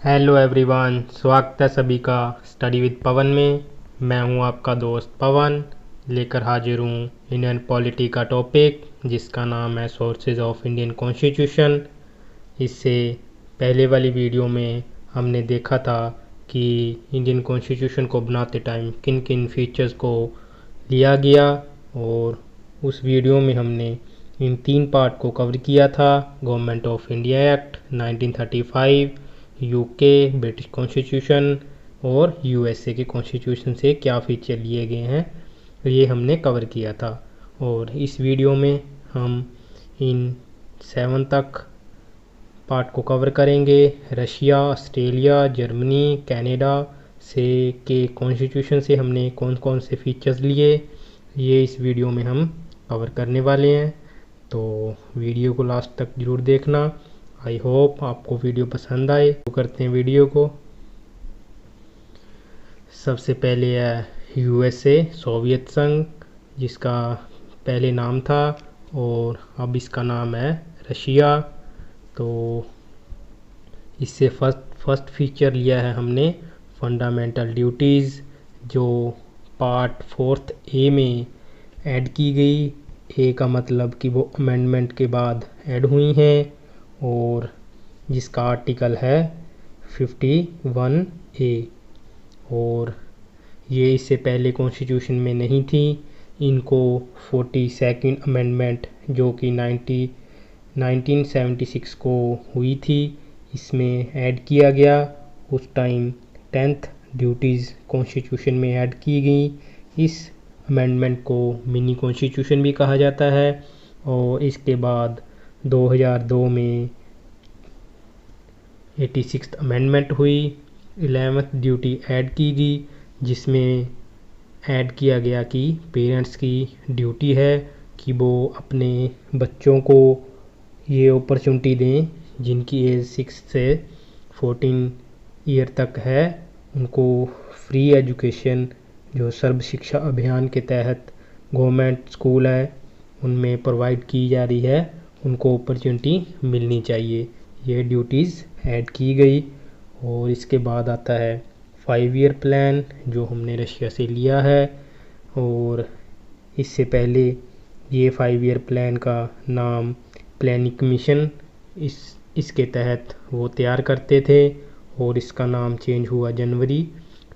Hello everyone, स्वागत है सभी का स्टडी विद पवन में। मैं हूं आपका दोस्त पवन, लेकर हाजिर हूं इंडियन पॉलिटी का टॉपिक जिसका नाम है सोर्सेज ऑफ इंडियन कॉन्स्टिट्यूशन। इससे पहले वाली वीडियो में हमने देखा था कि इंडियन कॉन्स्टिट्यूशन को बनाते टाइम किन किन फीचर्स को लिया गया, और उस वीडियो में हमने इन 3 पार्ट को कवर किया था। Government of India act 1935, UK British constitution और यूएसए के कॉन्स्टिट्यूशन से क्या फीचर लिए गए हैं, ये हमने कवर किया था। और इस वीडियो में हम इन 7 तक पार्ट को कवर करेंगे। रशिया, ऑस्ट्रेलिया, जर्मनी, कनाडा से के कॉन्स्टिट्यूशन से हमने कौन कौन से फीचर्स लिए, ये इस वीडियो में हम कवर करने वाले हैं। तो वीडियो को लास्ट तक ज़रूर देखना। आई होप आपको वीडियो पसंद आए। तो करते हैं वीडियो को। सबसे पहले है यूएसए, सोवियत संघ, जिसका पहले नाम था और अब इसका नाम है रशिया। तो इससे फर्स्ट फीचर लिया है हमने फंडामेंटल ड्यूटीज़, जो पार्ट 4 ए में ऐड की गई। ए का मतलब कि वो अमेंडमेंट के बाद ऐड हुई हैं, और जिसका आर्टिकल है 51 ए। और ये इससे पहले कॉन्स्टिट्यूशन में नहीं थी। इनको 42nd अमेंडमेंट जो कि 1976 को हुई थी, इसमें ऐड किया गया। उस टाइम 10th ड्यूटीज़ कॉन्स्टिट्यूशन में ऐड की गई। इस अमेंडमेंट को मिनी कॉन्स्टिट्यूशन भी कहा जाता है। और इसके बाद 2002 में 86th अमेंडमेंट हुई, 11th ड्यूटी ऐड की गई, जिसमें ऐड किया गया कि पेरेंट्स की ड्यूटी है कि वो अपने बच्चों को ये अपॉर्चुनिटी दें जिनकी एज 6 से 14 ईयर तक है। उनको फ्री एजुकेशन, जो सर्व शिक्षा अभियान के तहत गवर्नमेंट स्कूल है उनमें प्रोवाइड की जा रही है, उनको अपॉर्चुनिटी मिलनी चाहिए। ये ड्यूटीज़ ऐड की गई। और इसके बाद आता है 5 ईयर प्लान, जो हमने रशिया से लिया है। और इससे पहले ये 5 ईयर प्लान का नाम प्लानिंग कमीशन इसके तहत वो तैयार करते थे, और इसका नाम चेंज हुआ जनवरी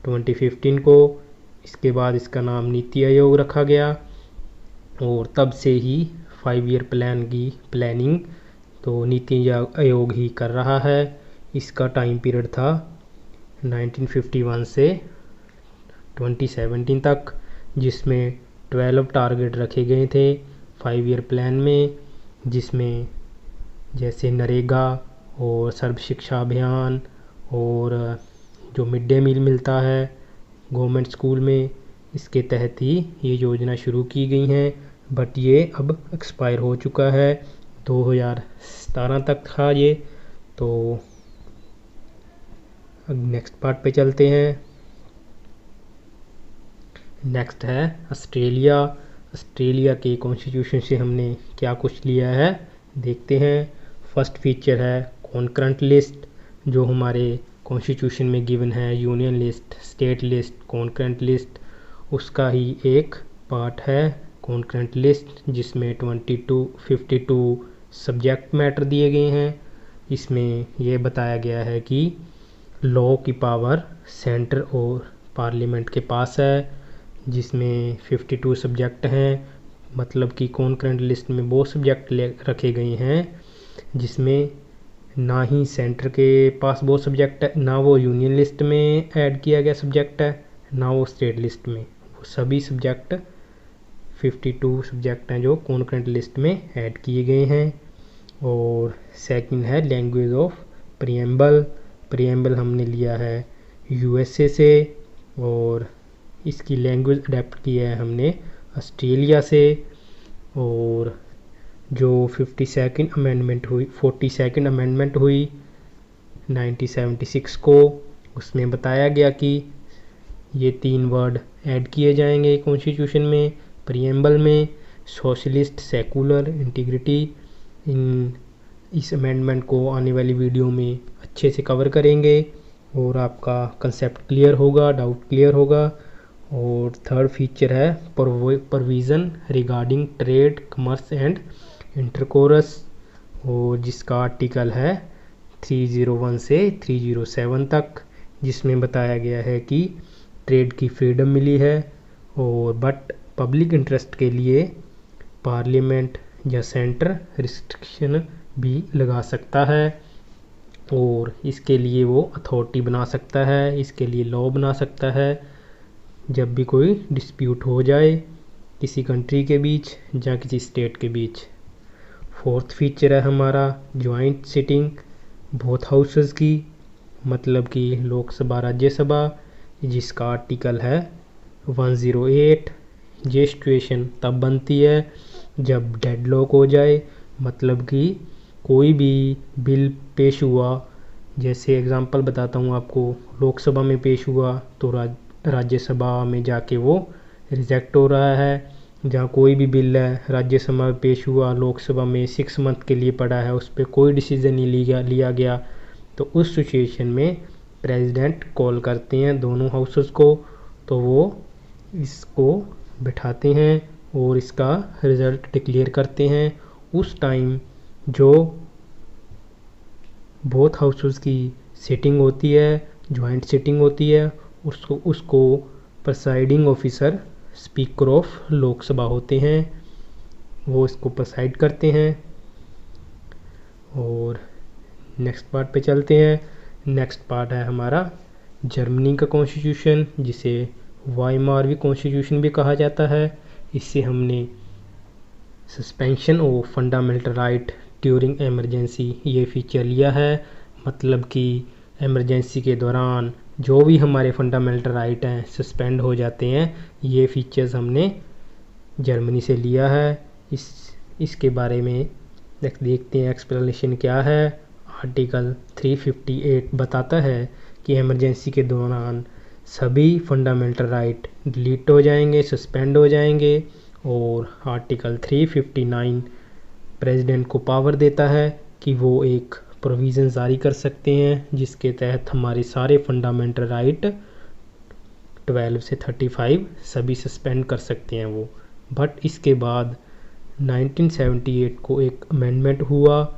2015 को। इसके बाद इसका नाम नीति आयोग रखा गया, और तब से ही 5 ईयर प्लान की प्लानिंग तो नीति आयोग ही कर रहा है। इसका टाइम पीरियड था 1951 से 2017 तक, जिसमें 12 टारगेट रखे गए थे 5 ईयर प्लान में, जिसमें जैसे नरेगा और सर्व शिक्षा अभियान और जो मिड डे मील मिलता है गवर्नमेंट स्कूल में, इसके तहत ही ये योजना शुरू की गई हैं। बट ये अब एक्सपायर हो चुका है, 2017 तक था ये। तो अब नेक्स्ट पार्ट पे चलते हैं। नेक्स्ट है ऑस्ट्रेलिया। ऑस्ट्रेलिया के कॉन्स्टिट्यूशन से हमने क्या कुछ लिया है, देखते हैं। फर्स्ट फीचर है कॉन्करेंट लिस्ट, जो हमारे कॉन्स्टिट्यूशन में गिवन है। Union list, state list, concurrent list, उसका ही एक पार्ट है कॉन्करेंट लिस्ट, जिसमें 52 सब्जेक्ट मैटर दिए गए हैं। इसमें यह बताया गया है कि लॉ की पावर सेंटर और पार्लियामेंट के पास है, जिसमें 52 सब्जेक्ट हैं। मतलब कि कॉन्करेंट लिस्ट में वो सब्जेक्ट रखे गए हैं जिसमें ना ही सेंटर के पास वो सब्जेक्ट है, ना वो यूनियन लिस्ट में ऐड किया गया सब्जेक्ट है, ना वो स्टेट लिस्ट में। वो सभी सब्जेक्ट 52 सब्जेक्ट हैं जो कॉन्करेंट लिस्ट में ऐड किए गए हैं। और सेकंड है लैंग्वेज ऑफ प्रीएम्बल। प्रीएम्बल हमने लिया है यूएसए से, और इसकी लैंग्वेज अडेप्ट की है हमने ऑस्ट्रेलिया से। और जो 42nd अमेंडमेंट हुई 1976 को, उसमें बताया गया कि ये 3 वर्ड ऐड किए जाएंगे कॉन्स्टिट्यूशन में प्रीएम्बल में: सोशलिस्ट, सेकुलर, इंटीग्रिटी। इन इस अमेंडमेंट को आने वाली वीडियो में अच्छे से कवर करेंगे और आपका कंसेप्ट क्लियर होगा, डाउट क्लियर होगा। और थर्ड फीचर है provision regarding trade, commerce and intercourse, और जिसका आर्टिकल है 301 से 307 तक, जिसमें बताया गया है कि ट्रेड की फ्रीडम मिली है और बट पब्लिक इंटरेस्ट के लिए पार्लियामेंट या सेंटर रिस्ट्रिक्शन भी लगा सकता है और इसके लिए वो अथॉरिटी बना सकता है, इसके लिए लॉ बना सकता है जब भी कोई डिस्प्यूट हो जाए किसी कंट्री के बीच या किसी स्टेट के बीच। फोर्थ फीचर है हमारा जॉइंट सिटिंग बोथ हाउसेस की, मतलब कि लोकसभा राज्यसभा, जिसका आर्टिकल है 108। ये सिचुएशन तब बनती है जब डेडलॉक हो जाए, मतलब कि कोई भी बिल पेश हुआ, जैसे एग्जांपल बताता हूँ आपको, लोकसभा में पेश हुआ तो राज्यसभा में जाके वो रिजेक्ट हो रहा है। जहाँ कोई भी बिल है राज्यसभा में पेश हुआ, लोकसभा में 6 मंथ के लिए पड़ा है, उस पर कोई डिसीजन नहीं लिया गया, तो उस सिचुएशन में प्रेसिडेंट कॉल करते हैं दोनों हाउसेस को, तो वो इसको बिठाते हैं और इसका रिज़ल्ट डिक्लेयर करते हैं। उस टाइम जो बोथ हाउसेस की सिटिंग होती है, जॉइंट सिटिंग होती है, उसको presiding officer speaker of Lok Sabha होते हैं, वो इसको प्रिसाइड करते हैं। और नेक्स्ट पार्ट पे चलते हैं। नेक्स्ट पार्ट है हमारा जर्मनी का कॉन्स्टिट्यूशन, जिसे वाइमारवी कॉन्स्टिट्यूशन भी कहा जाता है। इससे हमने suspension of fundamental right during emergency ये फीचर लिया है, मतलब कि एमरजेंसी के दौरान जो भी हमारे फंडामेंटल राइट हैं सस्पेंड हो जाते हैं। ये फीचर्स हमने जर्मनी से लिया है। इसके बारे में देखते हैं एक्सप्लेनेशन क्या है। आर्टिकल 358 बताता है कि इमरजेंसी के दौरान सभी फंडामेंटल राइट डिलीट हो जाएंगे, सस्पेंड हो जाएंगे। और आर्टिकल 359 प्रेसिडेंट को पावर देता है कि वो एक प्रोविज़न जारी कर सकते हैं जिसके तहत हमारे सारे फंडामेंटल राइट 12 से 35 सभी सस्पेंड कर सकते हैं वो। बट इसके बाद 1978 को एक अमेंडमेंट हुआ,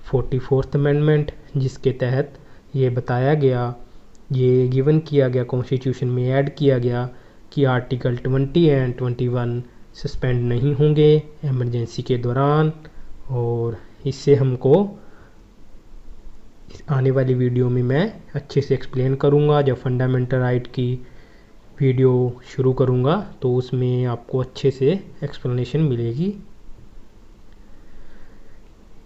44th अमेंडमेंट, जिसके तहत ये बताया गया, ये गिवन किया गया, कॉन्स्टिट्यूशन में ऐड किया गया कि आर्टिकल 20 एंड 21 सस्पेंड नहीं होंगे इमरजेंसी के दौरान। और इससे हमको आने वाली वीडियो में मैं अच्छे से एक्सप्लेन करूँगा। जब फंडामेंटल राइट की वीडियो शुरू करूँगा तो उसमें आपको अच्छे से एक्सप्लेनेशन मिलेगी।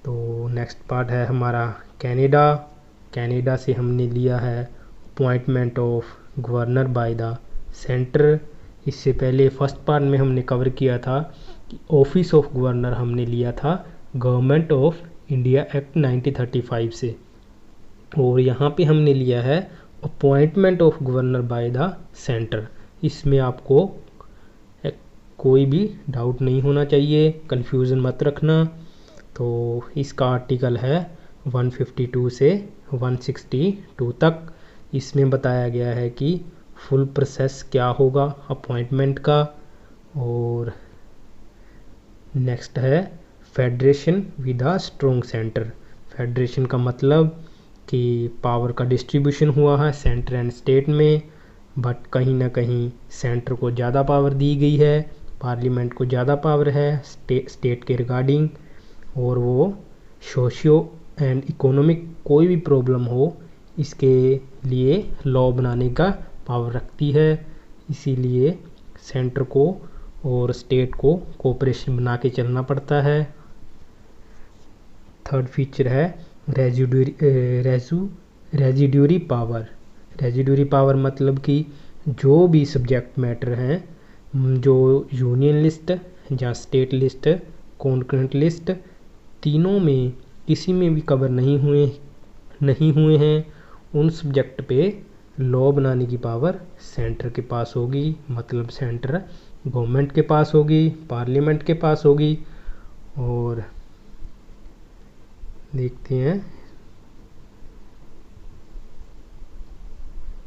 तो नेक्स्ट पार्ट है हमारा कनाडा। कनाडा से हमने लिया है appointment of governor by the centre. इससे पहले फर्स्ट पार्ट में हमने कवर किया था कि ऑफिस ऑफ गवर्नर हमने लिया था गवर्नमेंट ऑफ इंडिया एक्ट 1935 से, और यहाँ पे हमने लिया है appointment of governor by the centre. इसमें आपको कोई भी डाउट नहीं होना चाहिए, कंफ्यूजन मत रखना। तो इसका आर्टिकल है 152 से 162 तक। इसमें बताया गया है कि फुल प्रोसेस क्या होगा अपॉइंटमेंट का। और नेक्स्ट है federation with a strong centre. Federation का मतलब कि पावर का डिस्ट्रीब्यूशन हुआ है सेंटर एंड स्टेट में, बट कहीं ना कहीं सेंटर को ज़्यादा पावर दी गई है, पार्लियामेंट को ज़्यादा पावर है स्टेट के रिगार्डिंग। और वो सोशियो एंड इकोनॉमिक कोई भी प्रॉब्लम हो इसके लिए लॉ बनाने का पावर रखती है। इसीलिए सेंटर को और स्टेट को कोऑपरेशन बना के चलना पड़ता है। थर्ड फीचर है रेजिड्यूरी पावर। रेजिड्यूरी पावर मतलब कि जो भी सब्जेक्ट मैटर हैं, जो यूनियन लिस्ट या स्टेट लिस्ट, कॉन्करेंट लिस्ट, तीनों में किसी में भी कवर नहीं हुए हैं, उन सब्जेक्ट पे लॉ बनाने की पावर सेंटर के पास होगी। मतलब सेंटर गवर्नमेंट के पास होगी, पार्लियामेंट के पास होगी। और देखते हैं।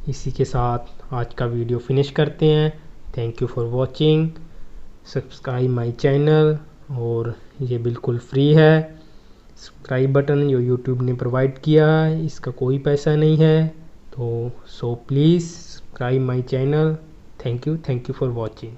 इसी के साथ आज का वीडियो फिनिश करते हैं। Thank you for watching. Subscribe my channel, और ये बिल्कुल फ्री है। सब्सक्राइब बटन जो यूट्यूब ने प्रोवाइड किया है, इसका कोई पैसा नहीं है। तो so please subscribe my channel. Thank you for watching.